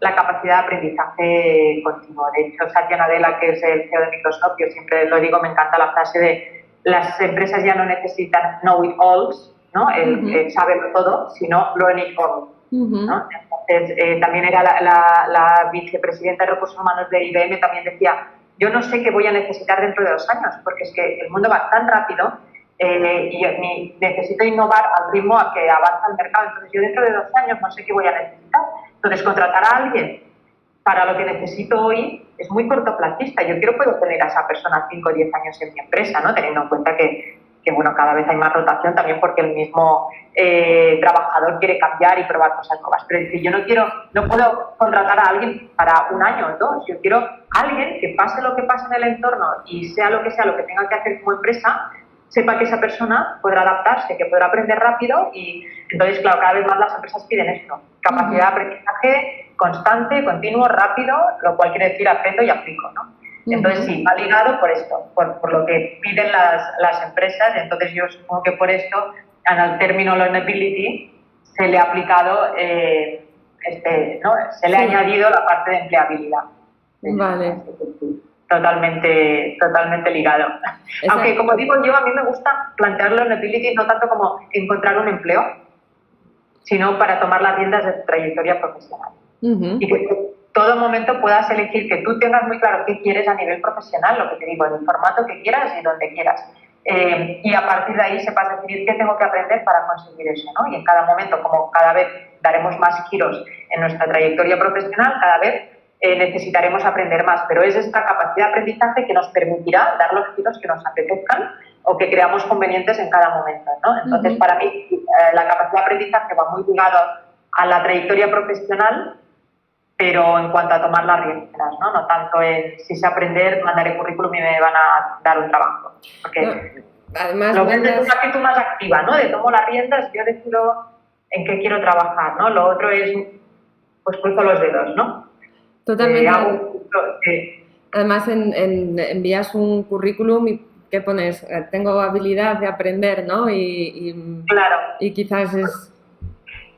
la capacidad de aprendizaje continuo. De hecho, Satya Nadella, que es el CEO de Microsoft, yo siempre lo digo, me encanta la frase de las empresas ya no necesitan know-it-alls, ¿no? El saberlo todo, sino learn it all, ¿no? Entonces, también era la vicepresidenta de Recursos Humanos de IBM, también decía, yo no sé qué voy a necesitar dentro de 2 años, porque es que el mundo va tan rápido y necesito innovar al ritmo a que avanza el mercado. Entonces, yo dentro de 2 años no sé qué voy a necesitar. Entonces, contratar a alguien para lo que necesito hoy es muy cortoplacista. Yo puedo tener a esa persona 5 o 10 años en mi empresa, ¿no? Teniendo en cuenta que bueno, cada vez hay más rotación también porque el mismo trabajador quiere cambiar y probar cosas nuevas. Pero es decir, yo no puedo contratar a alguien para 1 año o 2. Yo quiero a alguien que pase lo que pase en el entorno y sea lo que tenga que hacer como empresa, sepa que esa persona podrá adaptarse, que podrá aprender rápido y entonces, claro, cada vez más las empresas piden esto. Capacidad de aprendizaje constante, continuo, rápido, lo cual quiere decir aprendo y aplico, ¿no? Entonces, sí, va ligado por esto, por lo que piden las empresas. Entonces, yo supongo que por esto, al término learnability, se le ha aplicado, ¿no? Se le ha añadido la parte de empleabilidad. Vale. Totalmente ligado. Exacto. Aunque, como digo yo, a mí me gusta plantear learnability no tanto como encontrar un empleo, sino para tomar las riendas de tu trayectoria profesional. Y que todo momento puedas elegir, que tú tengas muy claro qué quieres a nivel profesional, lo que te digo, en el formato que quieras y donde quieras. Y a partir de ahí sepas decidir qué tengo que aprender para conseguir eso, ¿no? Y en cada momento, como cada vez daremos más giros en nuestra trayectoria profesional, cada vez necesitaremos aprender más. Pero es esta capacidad de aprendizaje que nos permitirá dar los giros que nos apetezcan o que creamos convenientes en cada momento, ¿no? Entonces, para mí, la capacidad de aprendizaje va muy ligado a la trayectoria profesional, pero en cuanto a tomar las riendas, ¿no? No tanto en si sé aprender, mandaré currículum y me van a dar un trabajo. Porque además, lo ves desde una actitud más activa, ¿no? De tomo las riendas, yo decido en qué quiero trabajar, ¿no? Lo otro es, pues cruzo los dedos, ¿no? Totalmente. Además, envías un currículum y ¿qué pones? Tengo habilidad de aprender, ¿no? Claro. Y quizás es...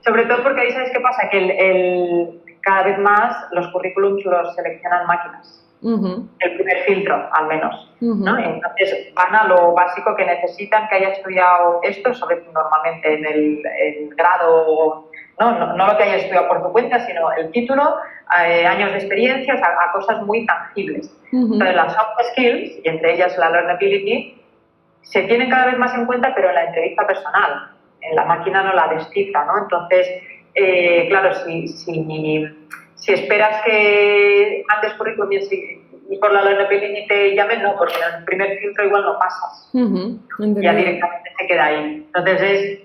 Sobre todo porque ahí, ¿sabes qué pasa? Que cada vez más los currículums los seleccionan máquinas. El primer filtro, al menos. ¿no? Entonces van a lo básico que necesitan, que haya estudiado esto, normalmente en el grado, no lo que haya estudiado por tu cuenta, sino el título, años de experiencia, o sea, a cosas muy tangibles. Entonces las soft skills, y entre ellas la learnability, se tienen cada vez más en cuenta, pero en la entrevista personal. En la máquina no la descifra, ¿no? Entonces, claro, si esperas que antes currículum y por la learnability te llamen, no, porque en el primer filtro igual no pasas. Ya directamente se queda ahí. Entonces,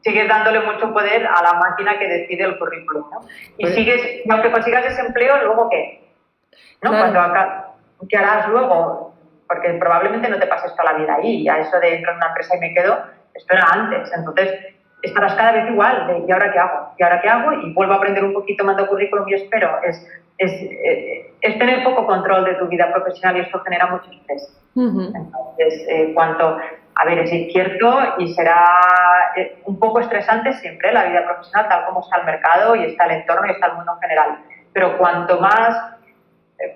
sigues dándole mucho poder a la máquina que decide el currículum, ¿no? Y aunque consigas ese empleo, ¿luego qué? ¿No? Claro. ¿Qué harás luego? Porque probablemente no te pases toda la vida ahí. Ya eso de entrar en una empresa y me quedo, esto era antes. Entonces, estarás cada vez igual de ¿y ahora qué hago? ¿Y ahora qué hago? Y vuelvo a aprender un poquito más de currículum y espero. Es tener poco control de tu vida profesional y esto genera mucho estrés. Entonces, a ver, es cierto y será un poco estresante siempre la vida profesional, tal como está el mercado y está el entorno y está el mundo en general. Pero cuanto más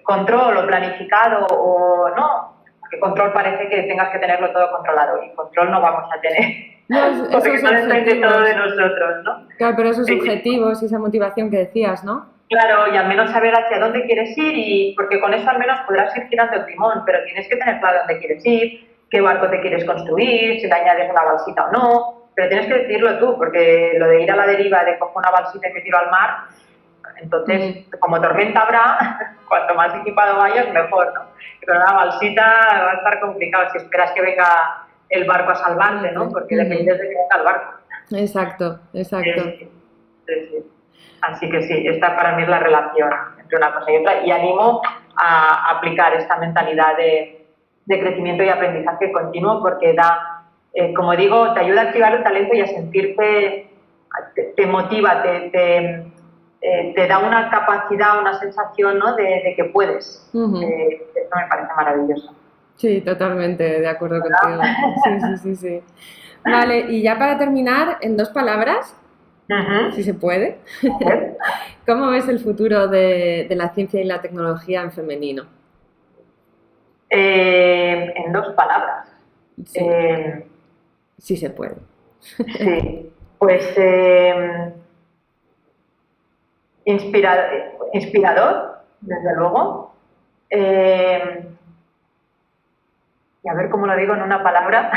control o planificado o no, porque control parece que tengas que tenerlo todo controlado y control no vamos a tener. No, porque no depende todo de nosotros, ¿no? Claro, pero esos objetivos y esa motivación que decías, ¿no? Claro, y al menos saber hacia dónde quieres ir, porque con eso al menos podrás ir girando el timón, pero tienes que tener claro dónde quieres ir, qué barco te quieres construir, si te añades una balsita o no, pero tienes que decidirlo tú, porque lo de ir a la deriva, de cojo una balsita y me tiro al mar, entonces, como tormenta habrá, cuanto más equipado vayas, mejor, ¿no? Pero la balsita va a estar complicado si esperas que venga el barco a salvarte, ¿no? Porque dependes de que venga el barco. Exacto. Sí. Así que sí, esta para mí es la relación entre una cosa y otra, y animo a aplicar esta mentalidad de crecimiento y aprendizaje continuo, porque da, como digo, te ayuda a activar el talento y a sentirte, te motiva, te da una capacidad, una sensación, ¿no?, de que puedes. Esto me parece maravilloso. Sí, totalmente de acuerdo contigo. Sí. Vale, y ya para terminar, en 2 palabras, si se puede, ¿cómo ves el futuro de la ciencia y la tecnología en femenino? En 2 palabras. Sí, si se puede. Sí, pues inspirador, desde luego. Y a ver cómo lo digo en una palabra.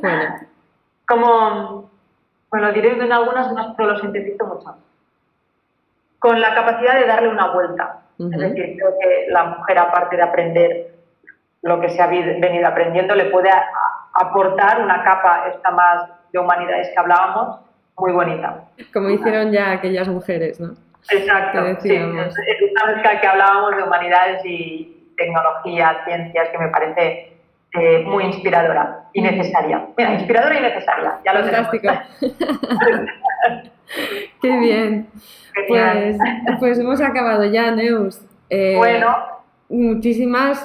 Bueno. Como, bueno, diré en algunas, pero lo sintetizo mucho. Con la capacidad de darle una vuelta. Es decir, creo que la mujer, aparte de aprender lo que se ha venido aprendiendo, le puede aportar una capa esta más de humanidades que hablábamos, muy bonita. Como hicieron ya aquellas mujeres, ¿no? Exacto, sí. Esta mezcla que hablábamos de humanidades y tecnología, ciencias, que me parece muy inspiradora y necesaria. Mira, inspiradora y necesaria, ya lo Fantástico. tenemos. Qué bien. Pues hemos acabado ya, Neus. Bueno. He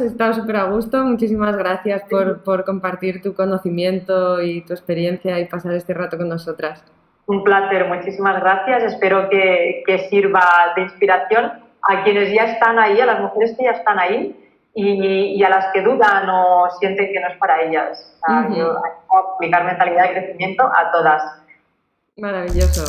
estado súper a gusto. Muchísimas gracias por compartir tu conocimiento y tu experiencia y pasar este rato con nosotras. Un placer, muchísimas gracias. Espero que sirva de inspiración a quienes ya están ahí, a las mujeres que ya están ahí y a las que dudan o sienten que no es para ellas. Yo animo a aplicar mentalidad de crecimiento a todas. Maravilloso.